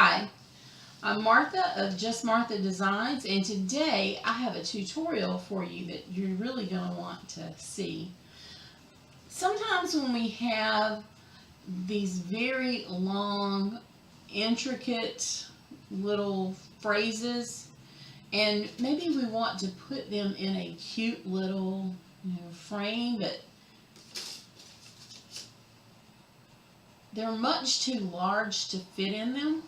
Hi, I'm Martha of Just Martha Designs, and today I have a tutorial for you that you're really going to want to see. Sometimes when we have these very long, intricate little phrases, and maybe we want to put them in a cute little frame, but they're much too large to fit in them.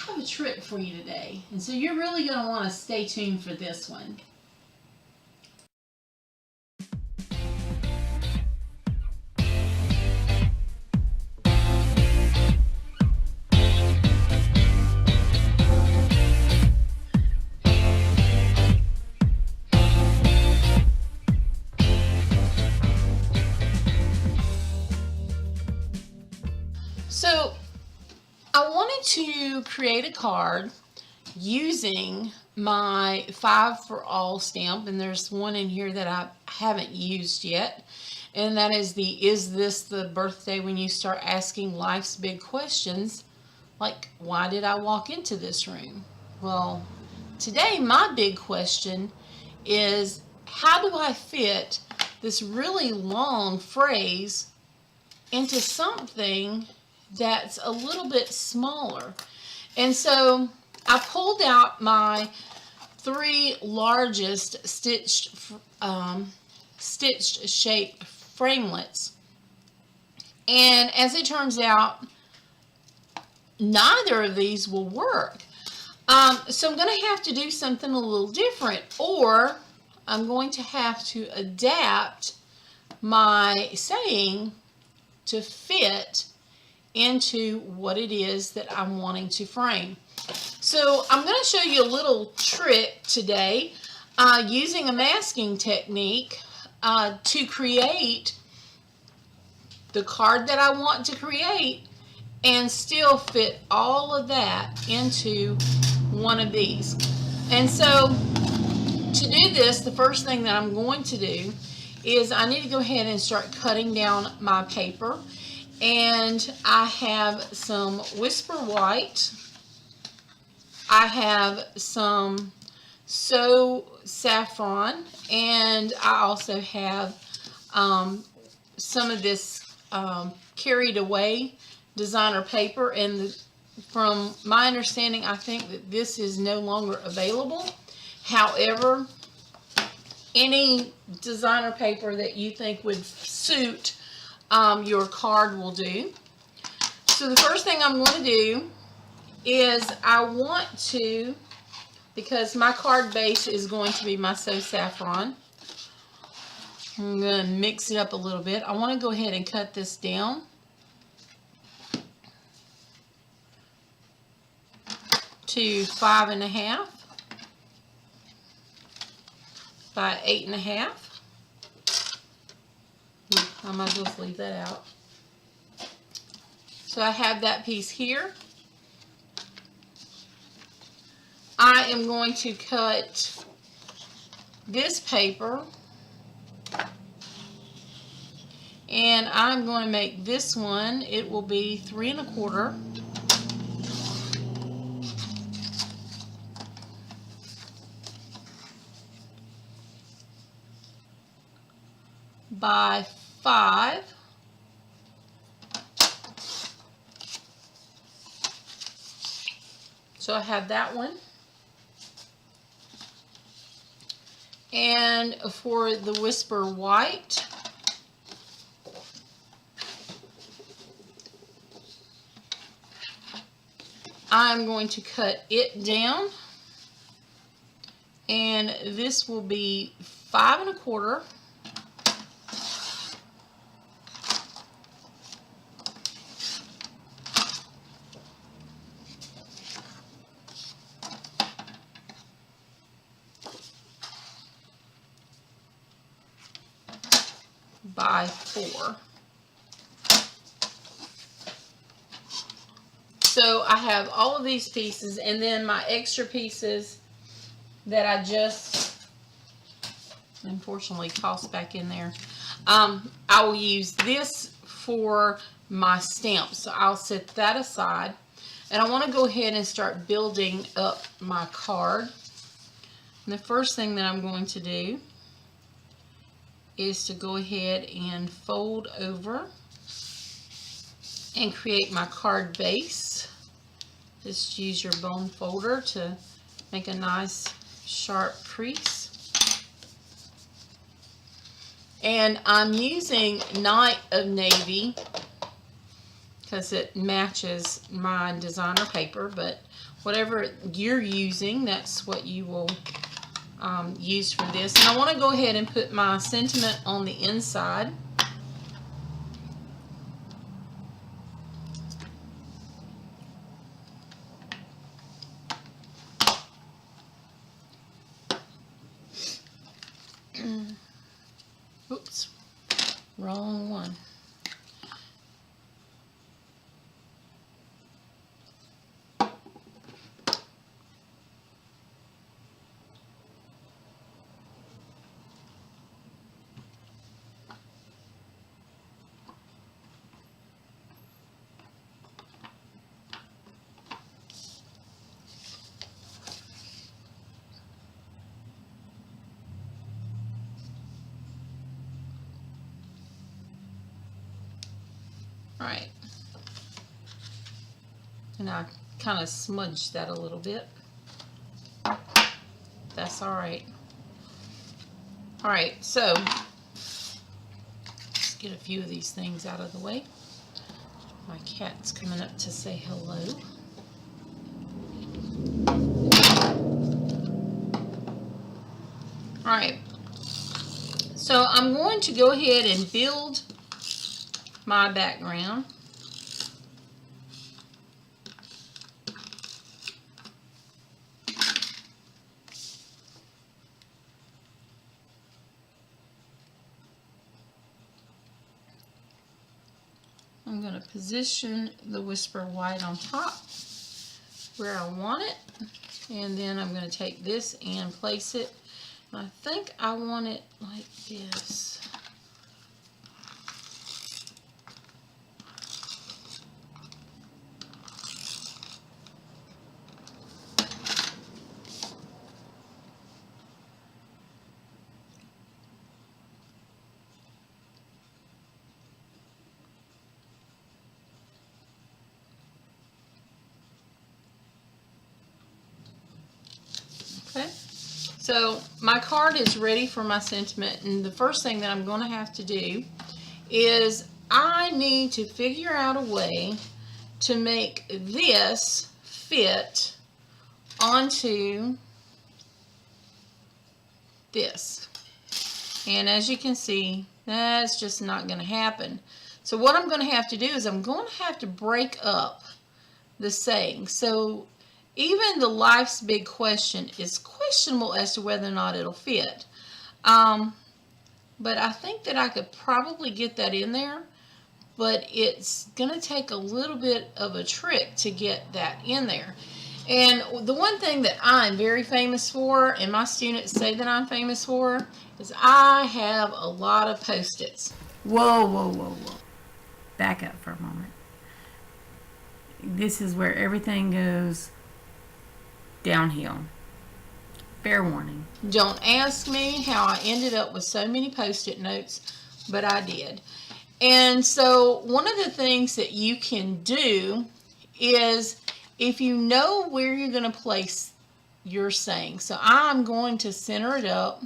I have a trick for you today, and so you're really going to want to stay tuned for this one. So I wanted to create a card using my 5 for All stamp, and there's one in here that I haven't used yet, and that is this the birthday when you start asking life's big questions, like why did I walk into this room? Well, today my big question is, how do I fit this really long phrase into something that's a little bit smaller? And so I pulled out my 3 largest stitched shape framelits, and as it turns out, neither of these will work. So I'm going to have to do something a little different, or I'm going to have to adapt my saying to fit into what it is that I'm wanting to frame. So I'm going to show you a little trick today using a masking technique to create the card that I want to create and still fit all of that into one of these. And so to do this, the first thing that I'm going to do is I need to go ahead and start cutting down my paper. And I have some Whisper White, I have some So Saffron, and I also have some of this Carried Away designer paper, and from my understanding, I think that this is no longer available. However, any designer paper that you think would suit your card will do. So the first thing I'm going to do is I want to, because my card base is going to be my So Saffron, I'm going to mix it up a little bit. I want to go ahead and cut this down to 5.5 by 8.5. I might as well just leave that out. So I have that piece here. I am going to cut this paper, and I'm going to make this one, it will be 3.25 by 5. So I have that one. And for the Whisper White, I'm going to cut it down, and this will be 5.25 by 4. So I have all of these pieces, and then my extra pieces that I just unfortunately tossed back in there. I will use this for my stamp, so I'll set that aside. And I want to go ahead and start building up my card. And the first thing that I'm going to do is to go ahead and fold over and create my card base. Just use your bone folder to make a nice sharp crease. And I'm using Night of Navy because it matches my designer paper, but whatever you're using, that's what you will use for this. And I want to go ahead and put my sentiment on the inside. Oops, wrong one. Alright, and I kind of smudged that a little bit. That's alright. Alright, so let's get a few of these things out of the way. My cat's coming up to say hello. Alright, so I'm going to go ahead and build my background. I'm going to position the Whisper White on top where I want it, and then I'm going to take this and place it. I think I want it like this. Okay, so my card is ready for my sentiment, and the first thing that I'm going to have to do is I need to figure out a way to make this fit onto this. And as you can see, that's just not going to happen. So what I'm going to have to do is I'm going to have to break up the saying. So even the life's big question is questionable as to whether or not it'll fit. But I think that I could probably get that in there, but it's going to take a little bit of a trick to get that in there. And the one thing that I'm very famous for, and my students say that I'm famous for, is I have a lot of Post-its. Whoa, whoa, whoa, whoa. Back up for a moment. This is where everything goes downhill. Fair warning. Don't ask me how I ended up with so many Post-it notes, but I did. And so one of the things that you can do is, if you know where you're going to place your saying. So I'm going to center it up.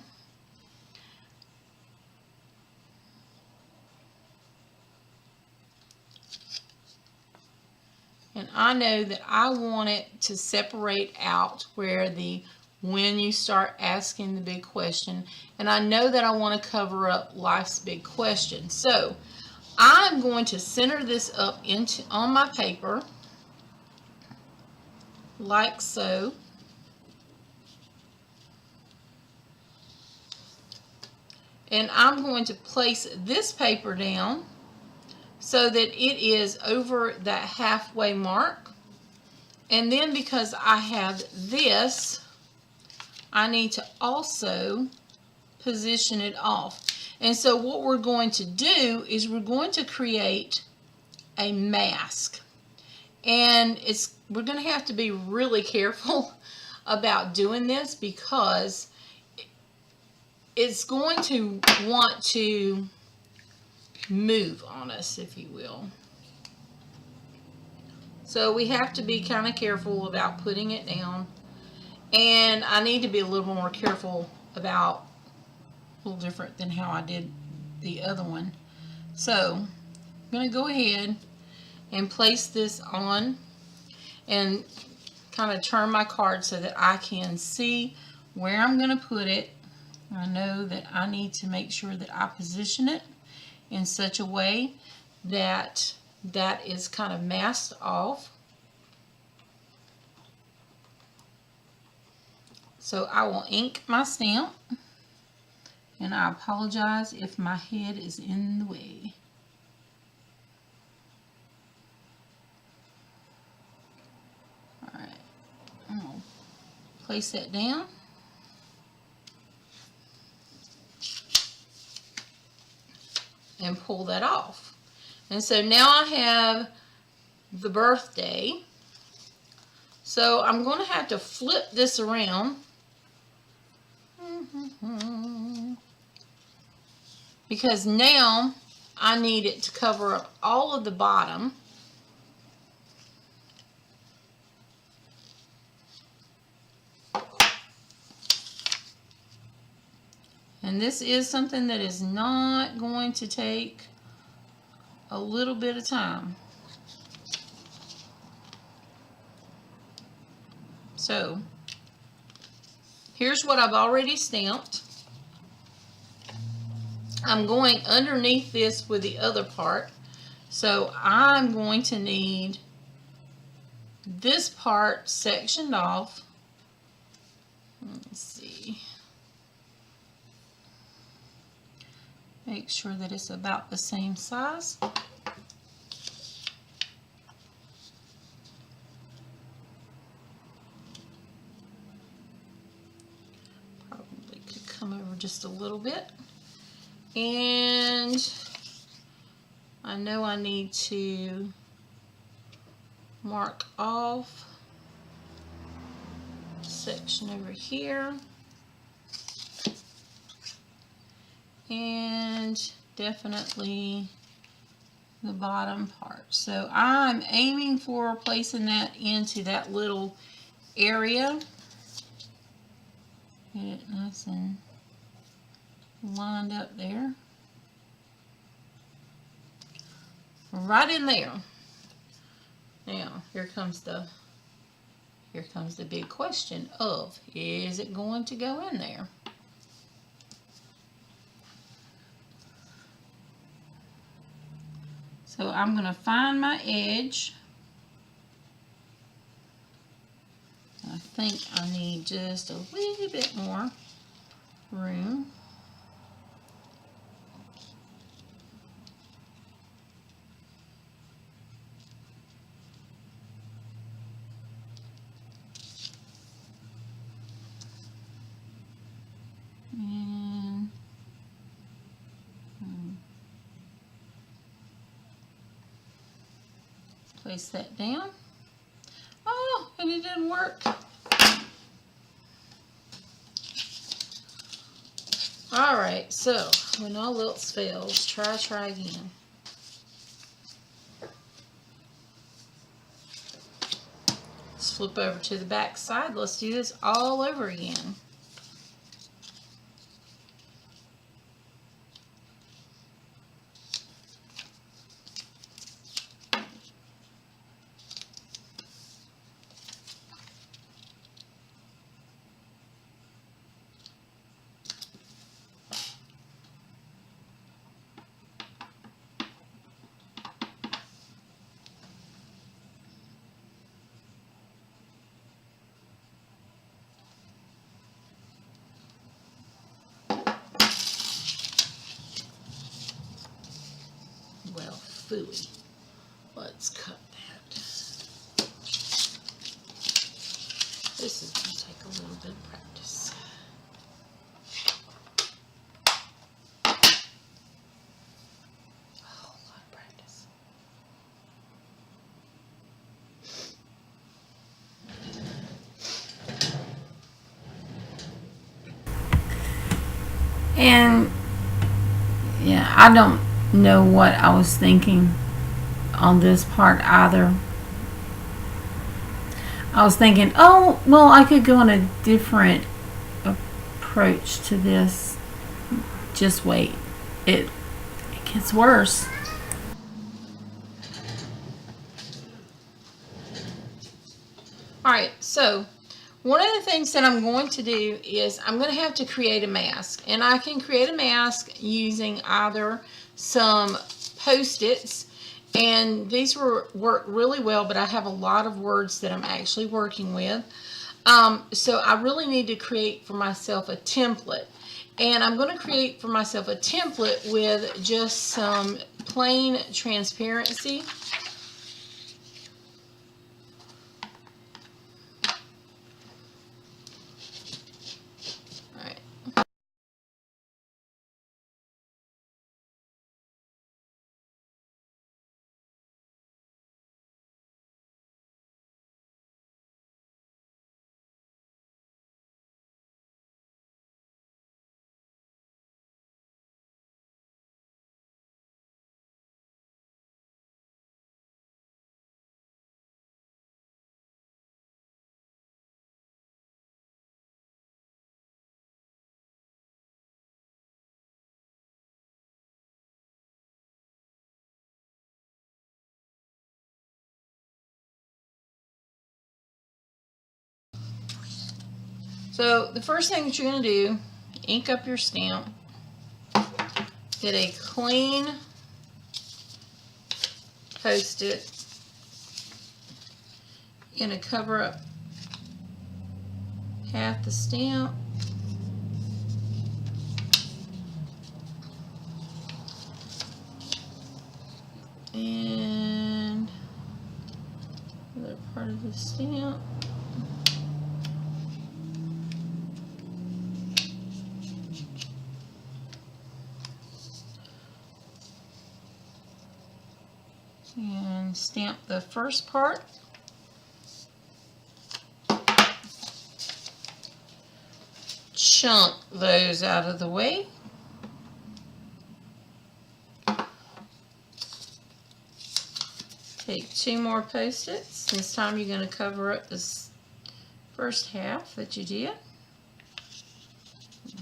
And I know that I want it to separate out where the when you start asking the big question. And I know that I want to cover up life's big question. So I'm going to center this up on my paper like so. And I'm going to place this paper down so that it is over that halfway mark. And then because I have this, I need to also position it off. And so what we're going to do is we're going to create a mask. And it's we're going to have to be really careful about doing this because it's going to want to move on us, if you will. So we have to be kind of careful about putting it down. And I need to be a little more careful about, a little different than how I did the other one. So I'm going to go ahead and place this on and kind of turn my card so that I can see where I'm going to put it. I know that I need to make sure that I position it in such a way that that is kind of masked off. So I will ink my stamp, and I apologize if my head is in the way. Alright, I'm going to place that down. And pull that off. And so now I have the birthday. So I'm going to have to flip this around. Because now I need it to cover up all of the bottom. And this is something that is not going to take a little bit of time. So here's what I've already stamped. I'm going underneath this with the other part. So I'm going to need this part sectioned off. Let's see. Make sure that it's about the same size. Probably could come over just a little bit. And I know I need to mark off section over here. And definitely the bottom part. So I'm aiming for placing that into that little area. Get it nice and lined up there. Right in there. Now, here comes the big question of, is it going to go in there? So I'm going to find my edge. I think I need just a little bit more room. And place that down. Oh, and it didn't work. Alright, so when all else fails, try again. Let's flip over to the back side. Let's do this all over again. Well, phooey. Let's cut that. This is going to take a little bit of practice. A whole lot of practice. And yeah, I don't know what I was thinking on this part either. I was thinking, oh, well, I could go on a different approach to this. Just wait. It gets worse. Alright, so one of the things that I'm going to do is I'm going to have to create a mask. And I can create a mask using either some Post-its, and these work really well, but I have a lot of words that I'm actually working with. So I really need to create for myself a template. And I'm going to create for myself a template with just some plain transparency. So the first thing that you're going to do, ink up your stamp, get a clean Post-it, you're going to cover up half the stamp, and the other part of the stamp. And stamp the first part. Chunk those out of the way. Take 2 more Post-its. This time you're going to cover up this first half that you did.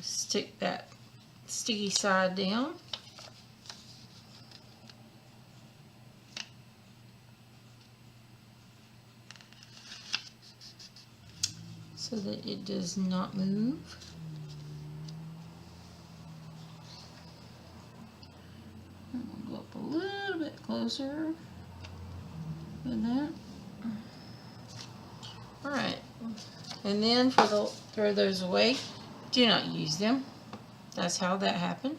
Stick that sticky side down. So that it does not move. And we'll go up a little bit closer with that. Alright, and then throw those away. Do not use them. That's how that happened.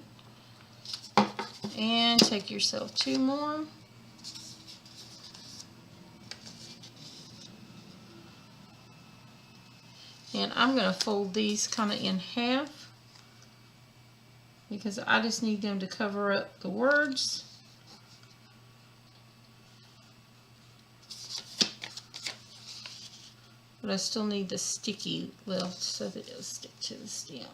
And take yourself 2 more. And I'm going to fold these kind of in half because I just need them to cover up the words. But I still need the sticky left so that it'll stick to the stamp.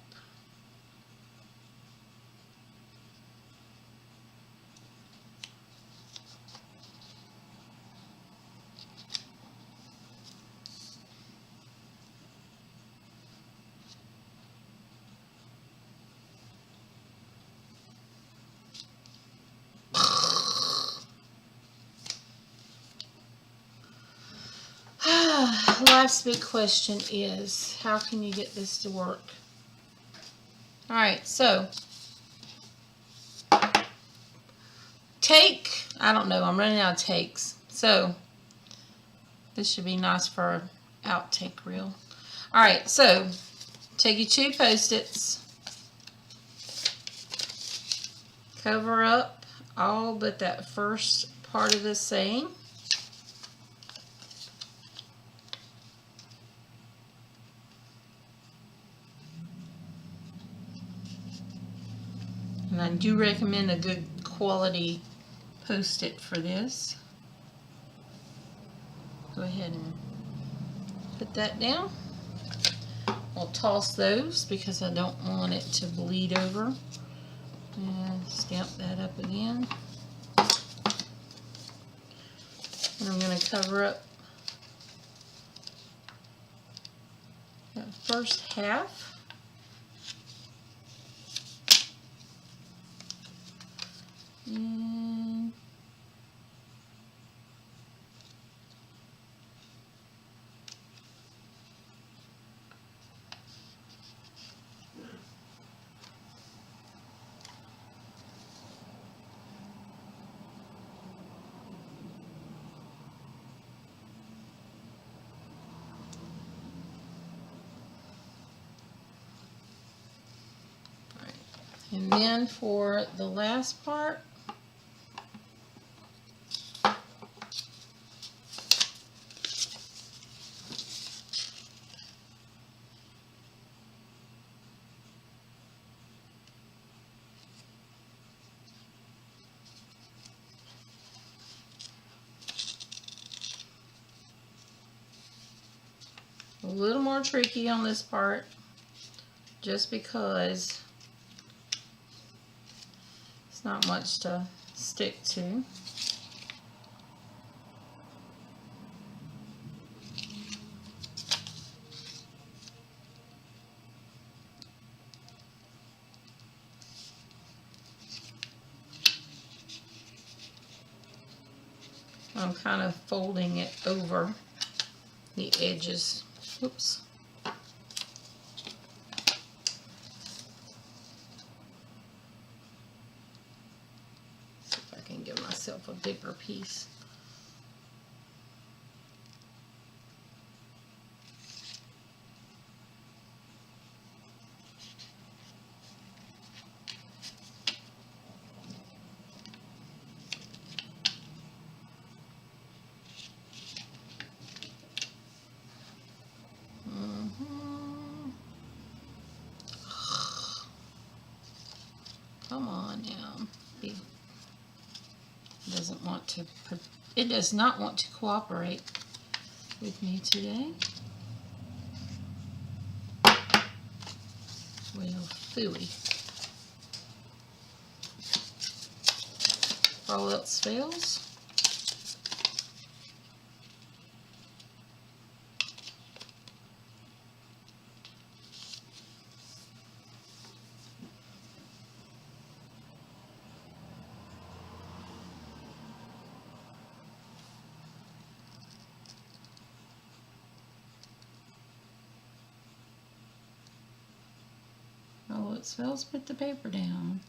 Life's big question is, how can you get this to work? Alright, so I don't know, I'm running out of takes. So this should be nice for an outtake reel. Alright, so take your 2 Post-its, cover up all but that first part of the saying. And I do recommend a good quality Post-it for this. Go ahead and put that down. I'll toss those because I don't want it to bleed over. And stamp that up again. And I'm going to cover up that first half. And And then for the last part, a little more tricky on this part, just because it's not much to stick to. I'm kind of folding it over the edges. Oops. See if I can give myself a bigger piece. Come on now. It does not want to cooperate with me today. Well, phooey. If all else fails, put the paper down.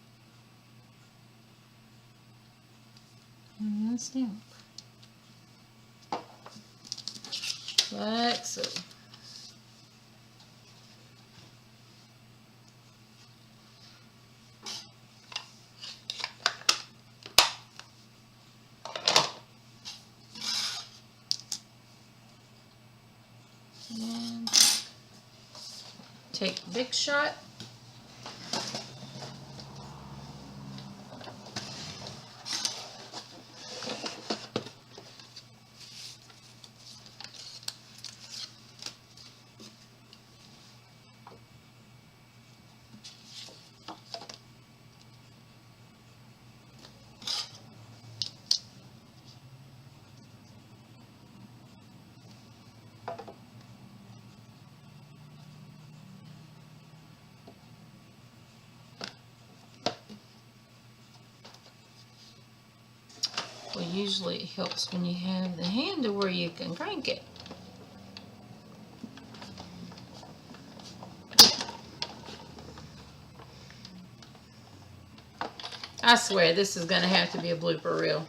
And then stamp. Like so. And take Big Shot. Well, usually it helps when you have the handle where you can crank it. I swear this is going to have to be a blooper reel.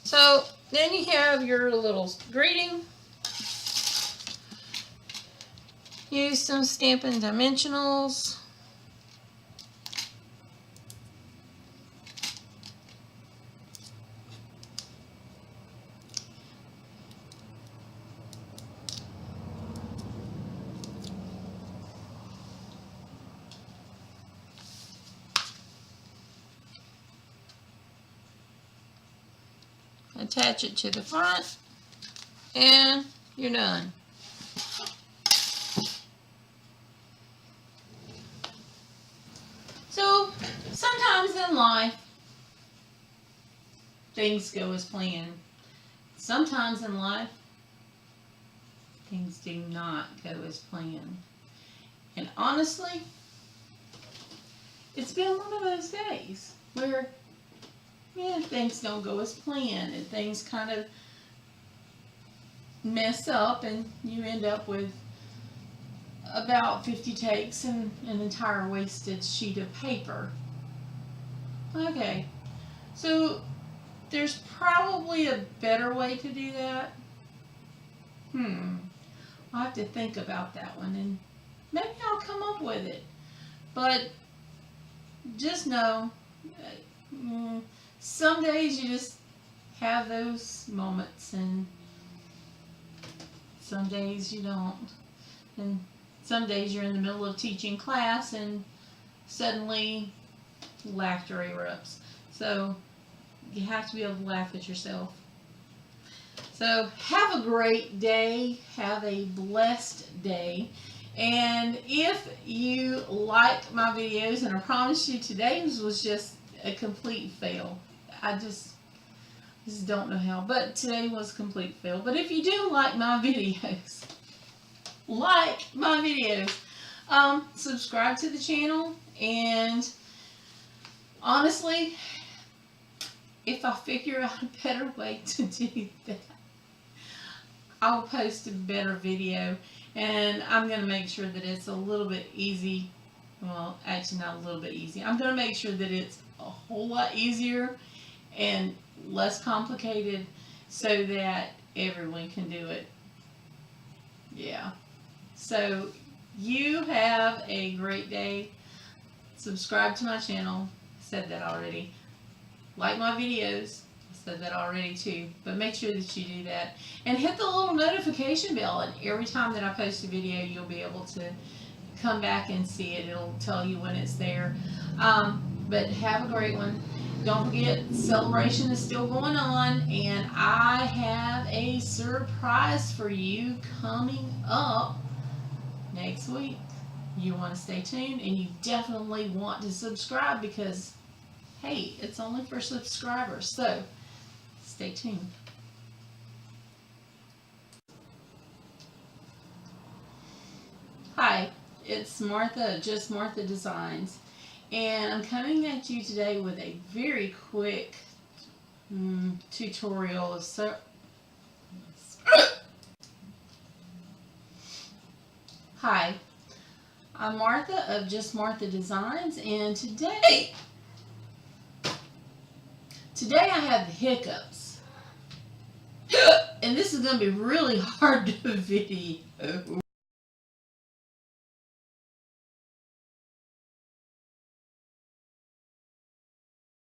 So then you have your little greeting. Use some Stampin' Dimensionals. attach it to the front, and you're done. So sometimes in life, things go as planned. Sometimes in life, things do not go as planned. And honestly, it's been one of those days where, yeah, things don't go as planned and things kind of mess up and you end up with about 50 takes and an entire wasted sheet of paper. Okay, so there's probably a better way to do that. I'll have to think about that one and maybe I'll come up with it. But just know, some days you just have those moments and some days you don't. And some days you're in the middle of teaching class and suddenly laughter erupts. So you have to be able to laugh at yourself. So have a great day. Have a blessed day. And if you like my videos, and I promise you today's was just a complete fail. I just don't know how, but today was a complete fail. But if you do like my videos, subscribe to the channel, and honestly, if I figure out a better way to do that, I'll post a better video, and I'm going to make sure that it's a little bit easy. Well, actually not a little bit easy. I'm going to make sure that it's a whole lot easier and less complicated so that everyone can do it. Yeah. So you have a great day. Subscribe to my channel. Said that already. Like my videos. Said that already too. But make sure that you do that. And hit the little notification bell. And every time that I post a video, you'll be able to come back and see it. It'll tell you when it's there. But have a great one. Don't forget, celebration is still going on, and I have a surprise for you coming up next week. You want to stay tuned, and you definitely want to subscribe because, hey, it's only for subscribers. So, stay tuned. Hi, it's Martha, Just Martha Designs. And I'm coming at you today with a very quick tutorial of Hi, I'm Martha of Just Martha Designs, and today I have the hiccups. And this is going to be really hard to video.